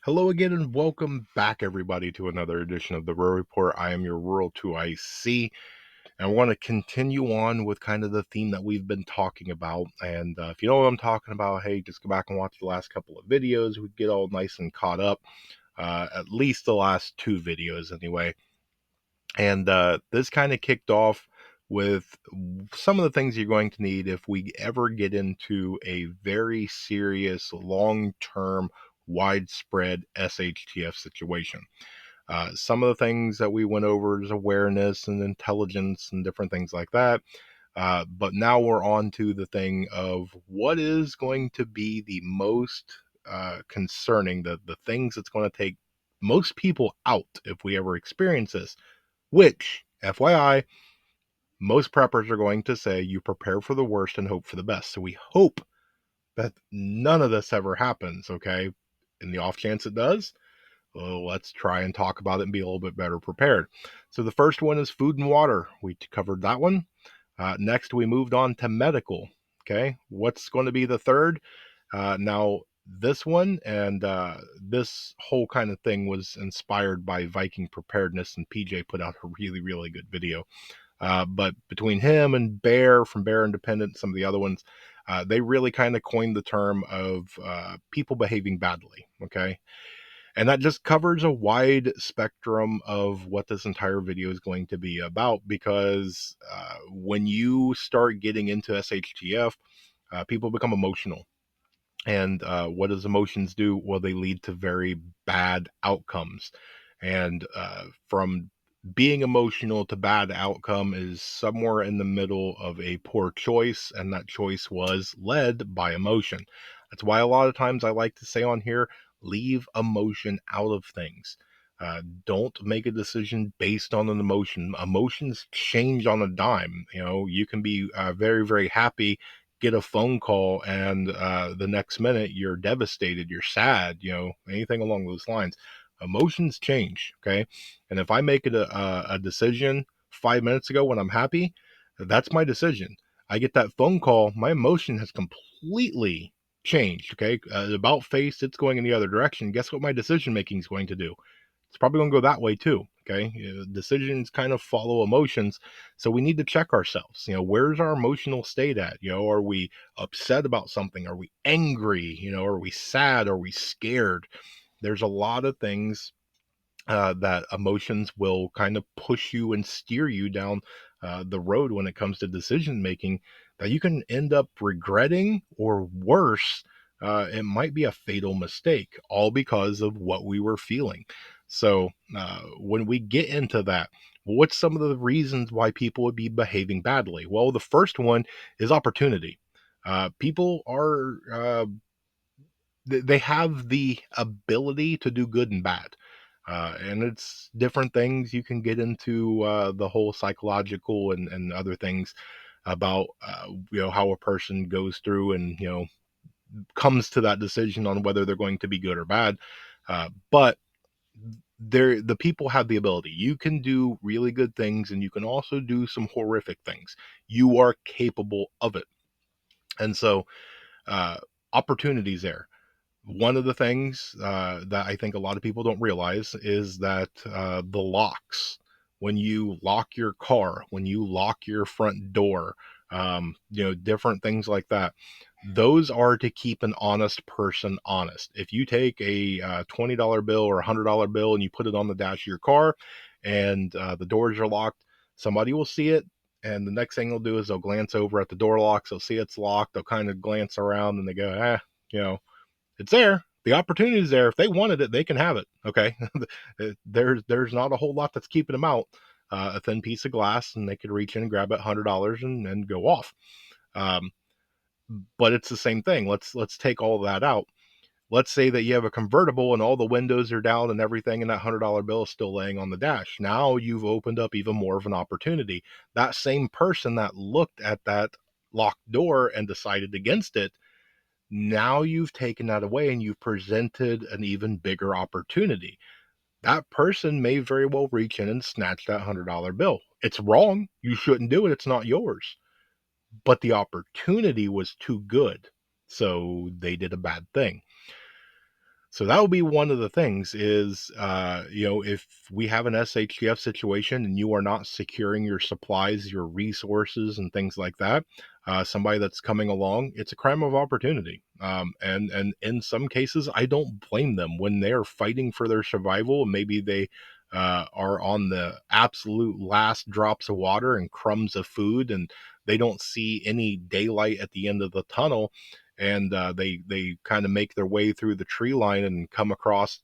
Hello again and welcome back everybody to another edition of the Rural Report. I am your Rural 2IC and I want to continue on with kind of the theme that we've been talking about. And if you know what I'm talking about, hey, just go back and watch the last couple of videos. We get all nice and caught up, at least the last two videos anyway. And this kind of kicked off with some of the things you're going to need if we ever get into a very serious, long term, widespread SHTF situation. Some of the things that we went over is awareness and intelligence and different things like that. But now we're on to the thing of what is going to be the most concerning, the things that's going to take most people out if we ever experience this, which, FYI, most preppers are going to say you prepare for the worst and hope for the best. So we hope that none of this ever happens, okay? In the off chance it does, well, let's try and talk about it and be a little bit better prepared. So the first one is food and water. We covered that one. Next, we moved on to medical. Okay, what's going to be the third? Now, this one and this whole kind of thing was inspired by Viking preparedness, and PJ put out a really, really good video. But between him and Bear from Bear Independent, some of the other ones, they really kind of coined the term of people behaving badly. Okay. And that just covers a wide spectrum of what this entire video is going to be about because when you start getting into SHTF, people become emotional. And what does emotions do? Well, they lead to very bad outcomes. And from being emotional to bad outcome is somewhere in the middle of a poor choice. And that choice was led by emotion. That's why a lot of times I like to say on here, leave emotion out of things. Don't make a decision based on an emotion. Emotions change on a dime. You know, you can be very, very happy, get a phone call, and the next minute you're devastated, you're sad, you know, anything along those lines. Emotions change, okay? And if I make it a decision 5 minutes ago when I'm happy, that's my decision. I get that phone call, my emotion has completely changed, okay? About face, it's going in the other direction. Guess what my decision making is going to do? It's probably going to go that way too. Okay. Decisions kind of follow emotions. So we need to check ourselves. You know, where's our emotional state at? You know, are we upset about something? Are we angry? You know, are we sad? Are we scared? There's a lot of things that emotions will kind of push you and steer you down the road when it comes to decision making that you can end up regretting, or worse, it might be a fatal mistake, all because of what we were feeling. So when we get into that, what's some of the reasons why people would be behaving badly? Well, the first one is opportunity. People are they have the ability to do good and bad. And it's different things. You can get into the whole psychological and other things about you know, how a person goes through and, you know, comes to that decision on whether they're going to be good or bad. But the people have the ability. You can do really good things and you can also do some horrific things. You are capable of it. And so uh, opportunities there. One of the things that I think a lot of people don't realize is that the locks, when you lock your car, when you lock your front door, you know, different things like that, those are to keep an honest person honest. If you take a $20 bill or $100 bill and you put it on the dash of your car and the doors are locked, somebody will see it. And the next thing they'll do is they'll glance over at the door locks. They'll see it's locked. They'll kind of glance around and they go, you know, it's there. The opportunity is there. If they wanted it, they can have it. Okay. There's not a whole lot that's keeping them out. A thin piece of glass, and they could reach in and grab it $100 and go off. Um, but it's the same thing. Let's take all that out. Let's say that you have a convertible and all the windows are down and everything, and that $100 bill is still laying on the dash. Now you've opened up even more of an opportunity. That same person that looked at that locked door and decided against it, now you've taken that away and you've presented an even bigger opportunity. That person may very well reach in and snatch that $100 bill. It's wrong. You shouldn't do it. It's not yours. But the opportunity was too good. So they did a bad thing. So that will be one of the things is, if we have an SHTF situation and you are not securing your supplies, your resources, and things like that, somebody that's coming along, it's a crime of opportunity. And in some cases, I don't blame them when they're fighting for their survival. Maybe they are on the absolute last drops of water and crumbs of food, and they don't see any daylight at the end of the tunnel, and they kind of make their way through the tree line and come across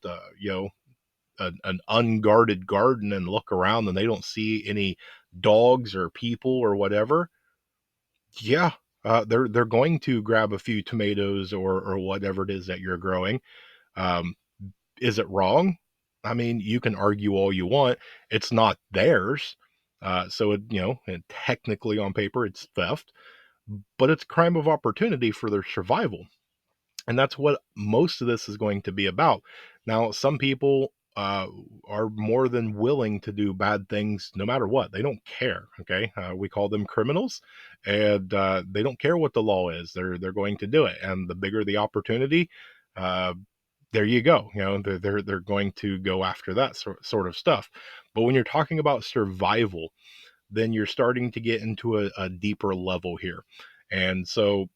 an unguarded garden and look around and they don't see any dogs or people or whatever. Yeah, they're going to grab a few tomatoes or whatever it is that you're growing. Um, is it wrong? I mean, you can argue all you want. It's not theirs. So and technically on paper it's theft, but it's a crime of opportunity for their survival. And that's what most of this is going to be about. Now, some people are more than willing to do bad things no matter what. They don't care. Okay, we call them criminals, and they don't care what the law is. They're going to do it, and the bigger the opportunity, uh, there you go. They're going to go after that sort of stuff. But when you're talking about survival, then you're starting to get into a deeper level here, and so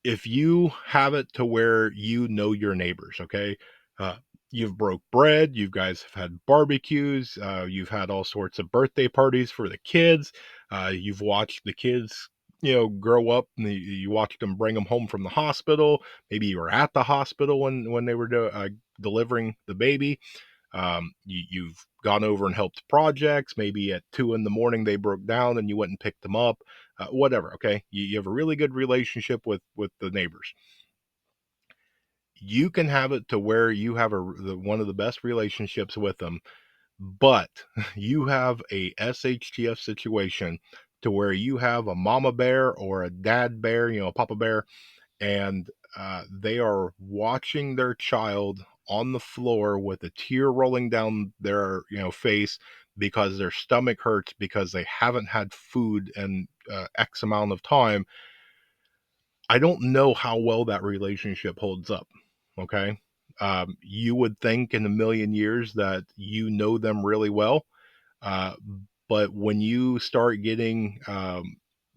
if you have it to where you know your neighbors, okay, uh, you've broke bread, you guys have had barbecues, you've had all sorts of birthday parties for the kids, you've watched the kids, grow up, and you watched them bring them home from the hospital. Maybe you were at the hospital when they were delivering the baby. You've gone over and helped projects. Maybe at 2 in the morning they broke down and you went and picked them up. Whatever. Okay, you have a really good relationship with the neighbors. You can have it to where you have one of the best relationships with them, but you have a SHTF situation to where you have a mama bear or a dad bear, a papa bear, and they are watching their child on the floor with a tear rolling down their face because their stomach hurts because they haven't had food in X amount of time. I don't know how well that relationship holds up. Okay. You would think in a million years that you know them really well, uh, but when you start getting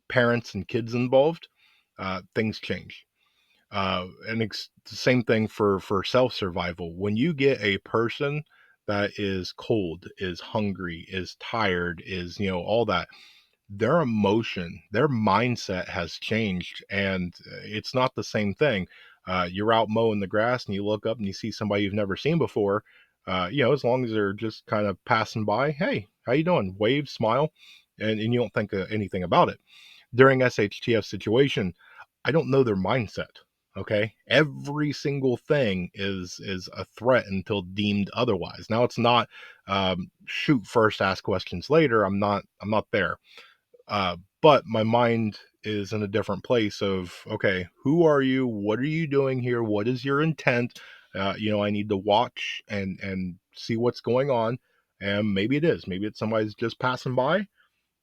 parents and kids involved, things change. And it's the same thing for self survival. When you get a person that is cold, is hungry, is tired, is all that, their emotion, their mindset has changed, and it's not the same thing. You're out mowing the grass and you look up and you see somebody you've never seen before. As long as they're just kind of passing by, hey, how you doing? Wave, smile, and you don't think anything about it. During SHTF situation, I don't know their mindset. Okay, every single thing is a threat until deemed otherwise. Now it's not shoot first, ask questions later. I'm not there. But my mind is in a different place of, okay, who are you? What are you doing here? What is your intent? I need to watch and see what's going on. And maybe it is. Maybe it's somebody's just passing by,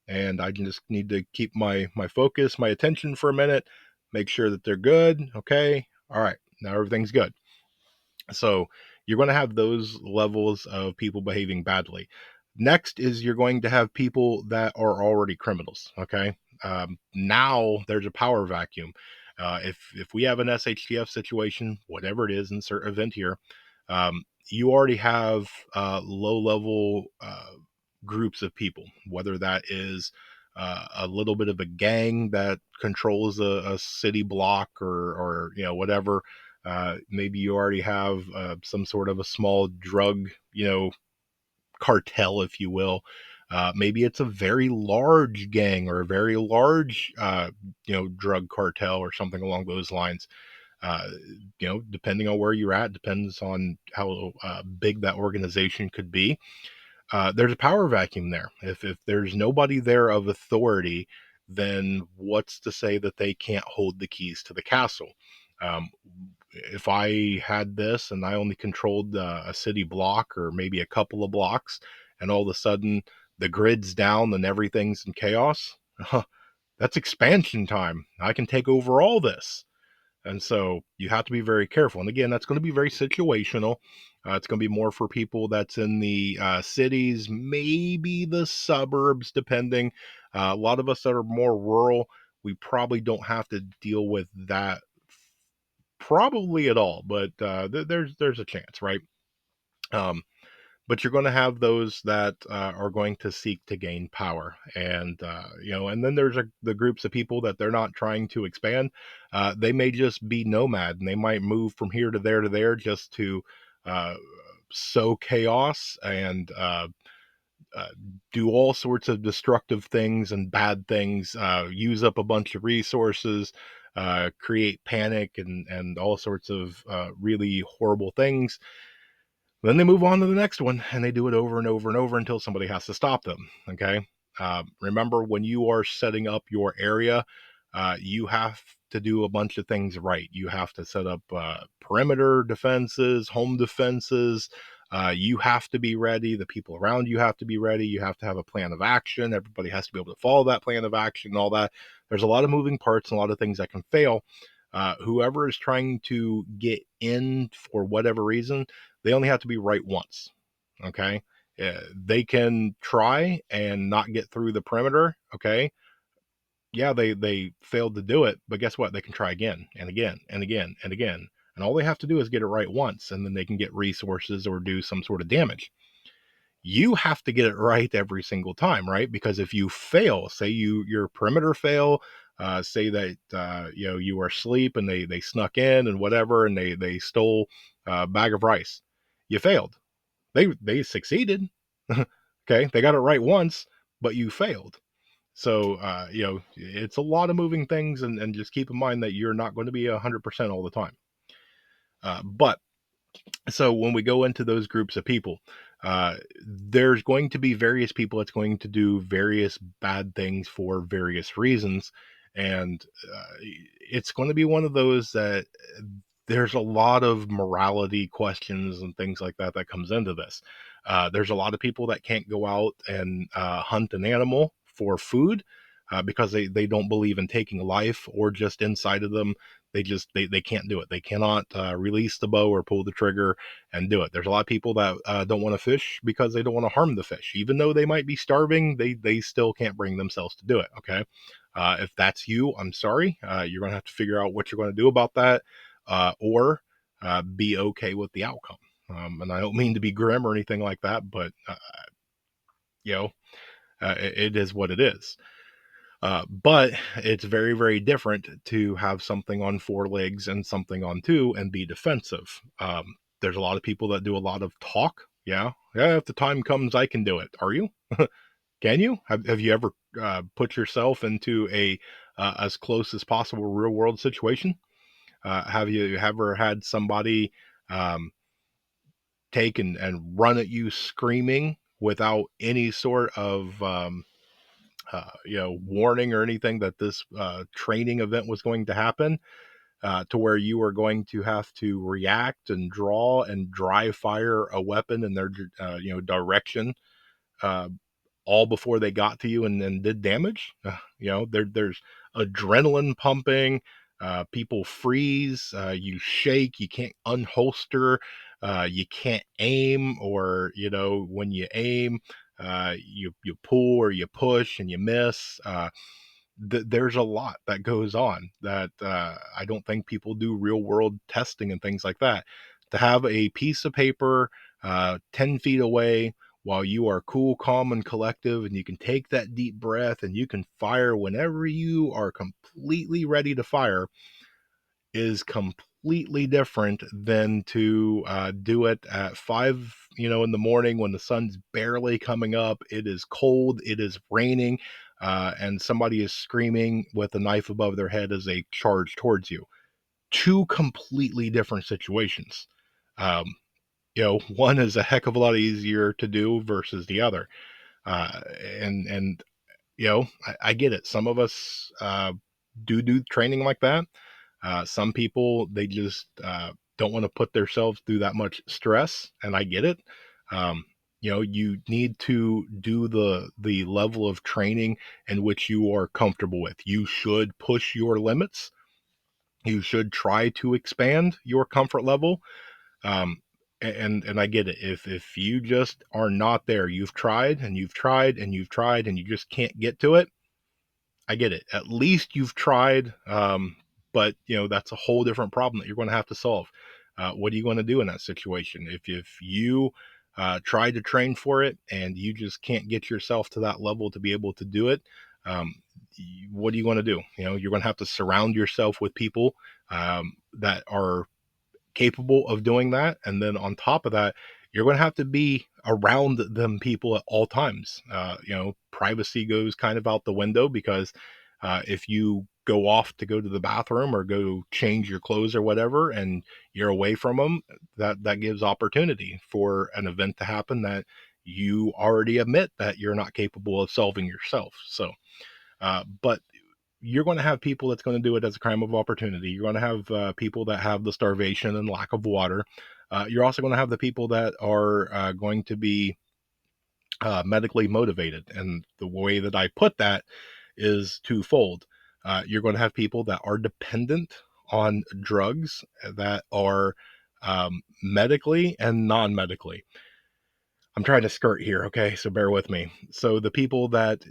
and I just need to keep my focus, my attention for a minute, make sure that they're good. Okay, all right, now everything's good. So you're going to have those levels of people behaving badly. Next is you're going to have people that are already criminals. Okay, now there's a power vacuum. If we have an SHTF situation, whatever it is, insert event here, you already have low level groups of people, whether that is a little bit of a gang that controls a city block or whatever. Maybe you already have some sort of a small drug, cartel, if you will. Maybe it's a very large gang or a very large, drug cartel or something along those lines. Uh, depending on where you're at, depends on how big that organization could be. There's a power vacuum there. If there's nobody there of authority, then what's to say that they can't hold the keys to the castle? Um, if I had this and I only controlled a city block or maybe a couple of blocks, and all of a sudden the grid's down and everything's in chaos, that's expansion time. I can take over all this. And so you have to be very careful. And again, that's going to be very situational. It's going to be more for people that's in the cities, maybe the suburbs, depending. A lot of us that are more rural, we probably don't have to deal with that probably at all, but there's a chance, right? Um, but you're going to have those that are going to seek to gain power, and and then there's the groups of people that they're not trying to expand. They may just be nomad, and they might move from here to there just to uh, sow chaos and uh, do all sorts of destructive things and bad things, use up a bunch of resources, create panic and all sorts of really horrible things. Then they move on to the next one and they do it over and over and over until somebody has to stop them. Okay. Remember, when you are setting up your area, you have to do a bunch of things right. You have to set up perimeter defenses, home defenses. You have to be ready. The people around you have to be ready. You have to have a plan of action. Everybody has to be able to follow that plan of action and all that. There's a lot of moving parts and a lot of things that can fail. Whoever is trying to get in for whatever reason, they only have to be right once. Okay. They can try and not get through the perimeter. Okay. Yeah, they failed to do it, but guess what? They can try again and again and again and again. And all they have to do is get it right once, and then they can get resources or do some sort of damage. You have to get it right every single time, right? Because if you fail, say your perimeter fail, say that you were asleep and they snuck in and whatever, and they stole a bag of rice, you failed. They succeeded. Okay, they got it right once, but you failed. So it's a lot of moving things, and just keep in mind that you're not going to be 100% all the time. But so when we go into those groups of people, there's going to be various people that's going to do various bad things for various reasons, and it's going to be one of those that there's a lot of morality questions and things like that that comes into this. There's a lot of people that can't go out and hunt an animal for food because they don't believe in taking life, or just inside of them they can't do it. They cannot release the bow or pull the trigger and do it. There's a lot of people that don't want to fish because they don't want to harm the fish, even though they might be starving. They still can't bring themselves to do it. Okay, if that's you, I'm sorry. You're going to have to figure out what you're going to do about that, or be okay with the outcome. And I don't mean to be grim or anything like that, but you know, it is what it is. But it's very, very different to have something on four legs and something on two and be defensive. There's a lot of people that do a lot of talk. Yeah. Yeah. If the time comes, I can do it. Are you? Can you? Have you ever put yourself into a as close as possible real world situation? Have you ever had somebody um, take and run at you screaming without any sort of warning or anything that this training event was going to happen, to where you are going to have to react and draw and dry fire a weapon in their direction, uh, all before they got to you and did damage. There's adrenaline pumping. People freeze. You shake. You can't unholster. You can't aim, or when you aim, you pull or you push and you miss. There's a lot that goes on that I don't think people do real world testing and things like that. To have a piece of paper 10 feet away while you are cool, calm, and collective, and you can take that deep breath and you can fire whenever you are completely ready to fire, is completely different than to do it at 5 in the morning when the sun's barely coming up. It is cold, it is raining, and somebody is screaming with a knife above their head as they charge towards you. Two completely different situations. um, one is a heck of a lot easier to do versus the other. uh, and I get it. Some of us do training like that. Some people, they just don't want to put themselves through that much stress, and I get it. Um, you need to do the level of training in which you are comfortable with. You should push your limits. You should try to expand your comfort level. Um, and I get it. If you just are not there, you've tried and you've tried and you've tried and you just can't get to it. I get it. At least you've tried. But that's a whole different problem that you're going to have to solve. What are you going to do in that situation? If you try to train for it and you just can't get yourself to that level to be able to do it, um, what are you going to do? You're going to have to surround yourself with people that are capable of doing that. And then on top of that, you're going to have to be around them people at all times. Privacy goes kind of out the window because if you go off to go to the bathroom or go change your clothes or whatever, and you're away from them, that gives opportunity for an event to happen that you already admit that you're not capable of solving yourself. So, but you're going to have people that's going to do it as a crime of opportunity. You're going to have people that have the starvation and lack of water. You're also going to have the people that are going to be medically motivated. And the way that I put that is twofold. You're going to have people that are dependent on drugs that are medically and non medically. I'm trying to skirt here, okay? So bear with me. So the people that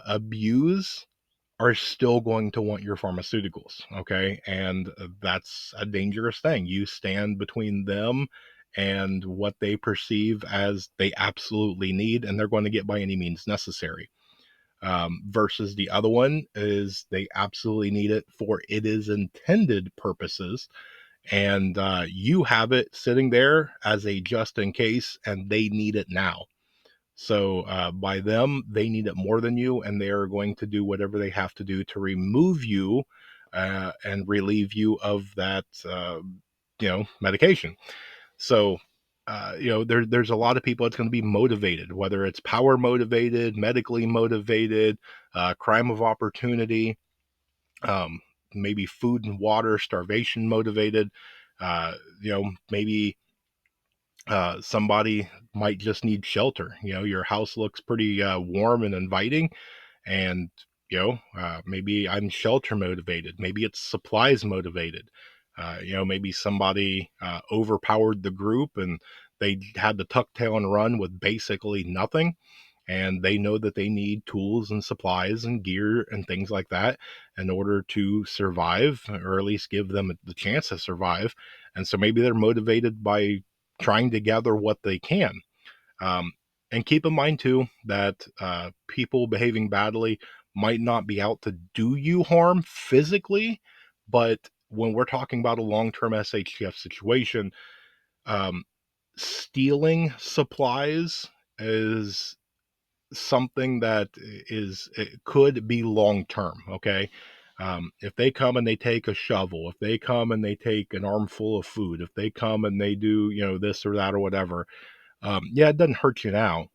abuse are still going to want your pharmaceuticals, okay? And that's a dangerous thing. You stand between them and what they perceive as they absolutely need, and they're going to get by any means necessary. Versus the other one is they absolutely need it for it is intended purposes, and you have it sitting there as a just in case, and they need it now. So by them, they need it more than you, and they are going to do whatever they have to do to remove you and relieve you of that, medication. So, there's a lot of people that's going to be motivated, whether it's power motivated, medically motivated, crime of opportunity, um, maybe food and water, starvation motivated. Maybe somebody might just need shelter. Your house looks pretty warm and inviting, and maybe I'm shelter motivated. Maybe it's supplies motivated. Maybe somebody overpowered the group and they had to tuck tail and run with basically nothing, and they know that they need tools and supplies and gear and things like that in order to survive, or at least give them the chance to survive. And so maybe they're motivated by trying to gather what they can. um, and keep in mind too that people behaving badly might not be out to do you harm physically, but when we're talking about a long-term SHTF situation, um, stealing supplies is something that it could be long term. Okay. If they come and they take a shovel, if they come and they take an armful of food, if they come and they do this or that or whatever, yeah, it doesn't hurt you now,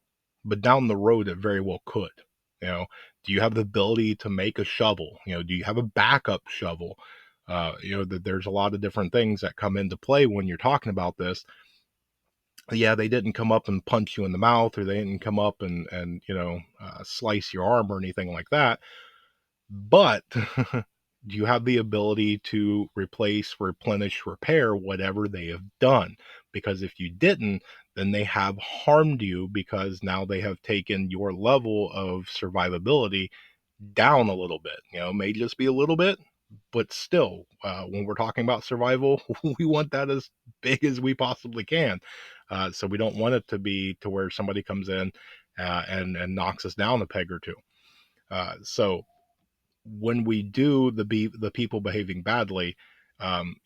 but down the road it very well could. Do you have the ability to make a shovel? Do you have a backup shovel? That there's a lot of different things that come into play when you're talking about this. Yeah, they didn't come up and punch you in the mouth, or they didn't come up and slice your arm or anything like that. But do you have the ability to replace, replenish, repair whatever they have done? Because if you didn't, then they have harmed you, because now they have taken your level of survivability down a little bit. It may just be a little bit, but still, when we're talking about survival, we want that as big as we possibly can. So we don't want it to be to where somebody comes in and knocks us down a peg or two. So when we do the people behaving badly,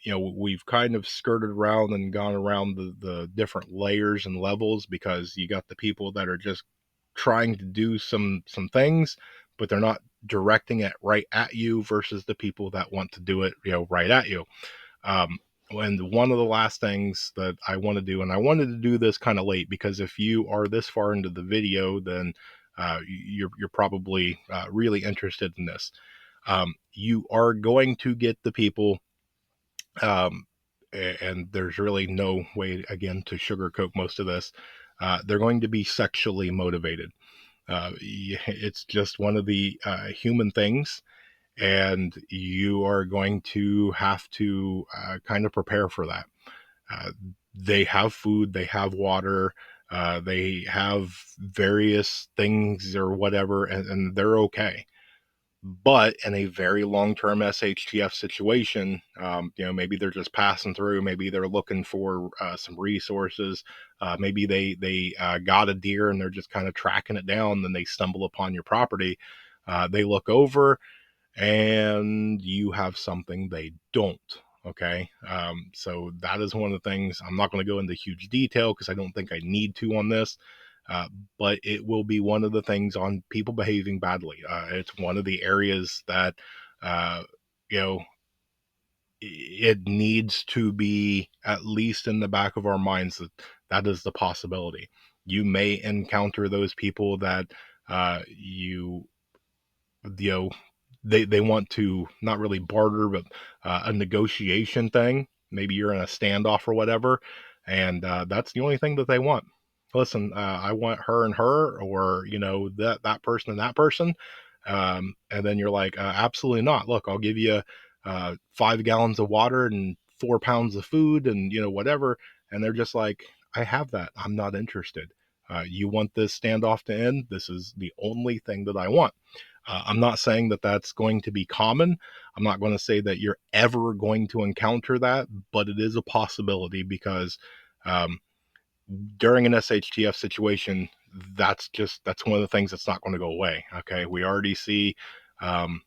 we've kind of skirted around and gone around the different layers and levels, because you got the people that are just trying to do some things, but they're not directing it right at you, versus the people that want to do it right at you. um, and one of the last things that I want to do, and I wanted to do this kind of late, because if you are this far into the video, then you're probably really interested in this. You are going to get the people, um, and there's really no way, again, to sugarcoat most of this. They're going to be sexually motivated. It's just one of the human things. and you are going to have to kind of prepare for that. Uh, they have food, they have water, they have various things or whatever, and they're okay. But in a very long-term SHTF situation, maybe they're just passing through. Maybe they're looking for some resources. Maybe they got a deer and they're just kind of tracking it down. Then they stumble upon your property. They look over and you have something they don't. Okay. So that is one of the things. I'm not going to go into huge detail because I don't think I need to on this. Uh, but it will be one of the things on people behaving badly. It's one of the areas that, uh, you know, it needs to be at least in the back of our minds that that is the possibility. You may encounter those people that you you know they want to not really barter but a negotiation thing. Maybe you're in a standoff or whatever, and that's the only thing that they want. Listen, I want her and her, or that person and that person. And then you're like, absolutely not. Look, I'll give you 5 gallons of water and 4 pounds of food and whatever. And they're just like, I have that, I'm not interested. You want this standoff to end? This is the only thing that I want. I'm not saying that that's going to be common. I'm not going to say that you're ever going to encounter that, but it is a possibility because um, during an SHTF situation, that's one of the things that's not going to go away. Okay, we already see um,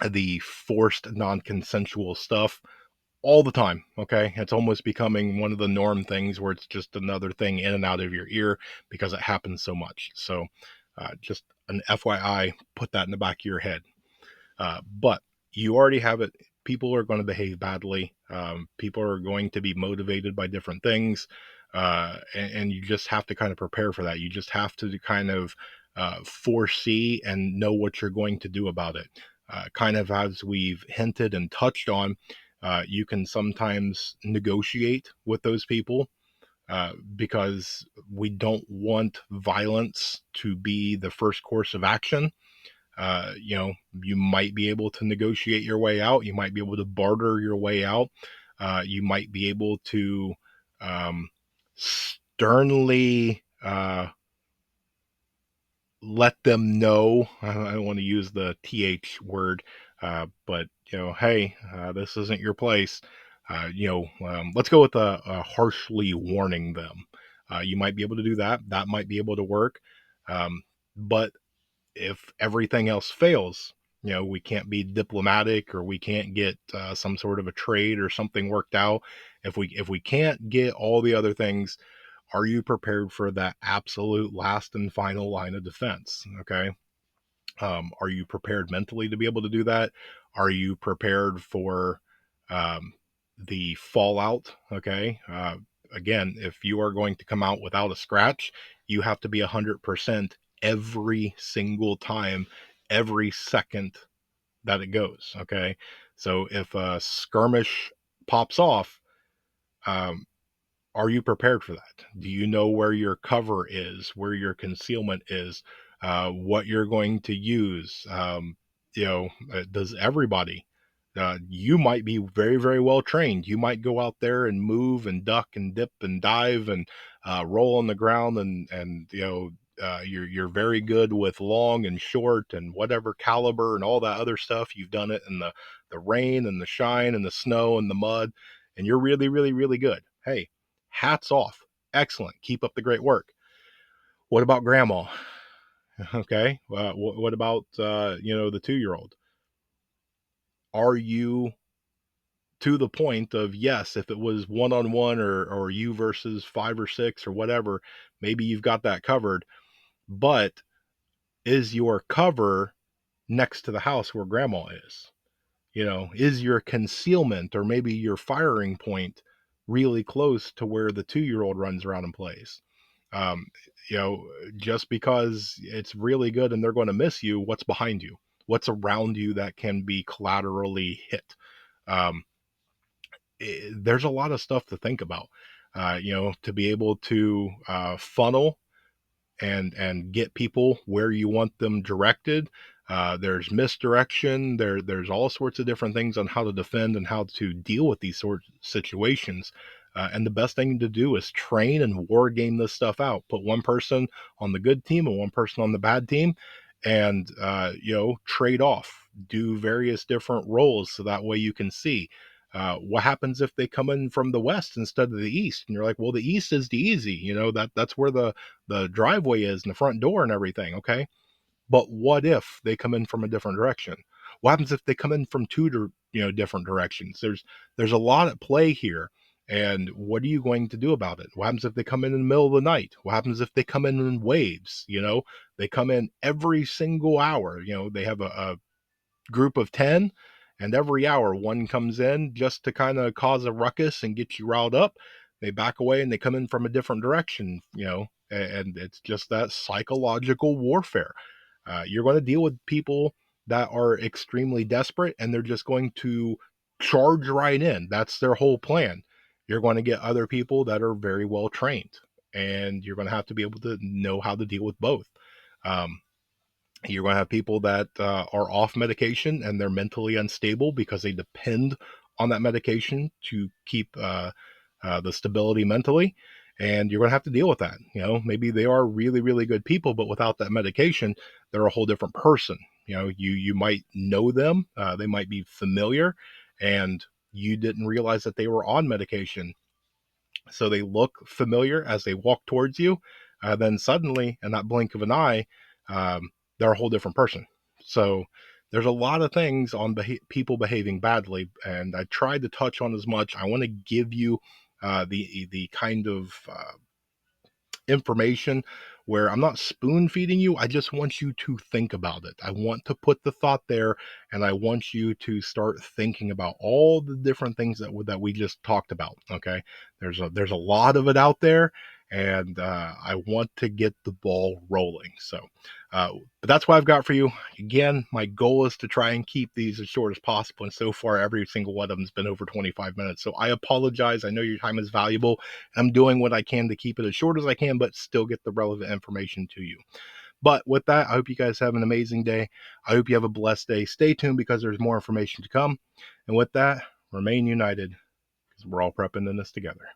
the forced non-consensual stuff all the time. Okay, it's almost becoming one of the norm things where it's just another thing in and out of your ear because it happens so much. So just an FYI, put that in the back of your head. But you already have it. People are going to behave badly. People are going to be motivated by different things. And you just have to kind of prepare for that. You just have to kind of foresee and know what you're going to do about it. Kind of as we've hinted and touched on, you can sometimes negotiate with those people because we don't want violence to be the first course of action. You might be able to negotiate your way out. You might be able to barter your way out. You might be able to sternly let them know. I don't want to use the th word, but hey, this isn't your place. Let's go with harshly warning them. You might be able to do that. That might be able to work. But if everything else fails, we can't be diplomatic or we can't get some sort of a trade or something worked out. If we can't get all the other things, are you prepared for that absolute last and final line of defense? Okay. Are you prepared mentally to be able to do that? Are you prepared for um, the fallout? Okay. Again, if you are going to come out without a scratch, you have to be 100% every single time, every second that it goes. Okay. So if a skirmish pops off, um, are you prepared for that? Do you know where your cover is, where your concealment is, what you're going to use? Does everybody? You might be very, very well trained. You might go out there and move and duck and dip and dive and roll on the ground, and you're very good with long and short and whatever caliber and all that other stuff. You've done it in the rain and the shine and the snow and the mud, and you're really, really, really good. Hey, hats off. Excellent. Keep up the great work. What about grandma? Okay. What about, the 2-year-old? Are you to the point of, yes, if it was one on one or you versus 5 or 6 or whatever, maybe you've got that covered, but is your cover next to the house where grandma is? Is your concealment or maybe your firing point really close to where the 2-year-old runs around and plays? Um, you know, just because it's really good and they're going to miss you, what's behind you? What's around you that can be collaterally hit? Um, there's a lot of stuff to think about. To be able to funnel and get people where you want them directed. There's misdirection. There's all sorts of different things on how to defend and how to deal with these sorts of situations. And the best thing to do is train and war game this stuff out. Put one person on the good team and one person on the bad team, and trade off. Do various different roles so that way you can see what happens if they come in from the west instead of the east. And you're like, well, the east is the easy. That's where the driveway is and the front door and everything. Okay, but what if they come in from a different direction? What happens if they come in from different directions? There's a lot at play here. And what are you going to do about it? What happens if they come in the middle of the night? What happens if they come in waves? They come in every single hour. They have a group of 10, and every hour one comes in just to kind of cause a ruckus and get you riled up. They back away and they come in from a different direction, and it's just that psychological warfare. You're going to deal with people that are extremely desperate and they're just going to charge right in. That's their whole plan. You're going to get other people that are very well trained, and you're going to have to be able to know how to deal with both. Um, you're going to have people that are off medication and they're mentally unstable because they depend on that medication to keep the stability mentally. And you're going to have to deal with that. Maybe they are really, really good people, but without that medication, they're a whole different person. You might know them, they might be familiar, and you didn't realize that they were on medication, so they look familiar as they walk towards you. Then suddenly, in that blink of an eye, they're a whole different person. So there's a lot of things on people behaving badly, and I tried to touch on as much. I want to give you the kind of information where I'm not spoon feeding you. I just want you to think about it. I want to put the thought there, and I want you to start thinking about all the different things that we just talked about. Okay, there's a lot of it out there, and I want to get the ball rolling. So, but that's what I've got for you. Again, my goal is to try and keep these as short as possible, and so far every single one of them has been over 25 minutes. So I apologize. I know your time is valuable. I'm doing what I can to keep it as short as I can, but still get the relevant information to you. But with that, I hope you guys have an amazing day. I hope you have a blessed day. Stay tuned because there's more information to come. And with that, remain united because we're all prepping in this together.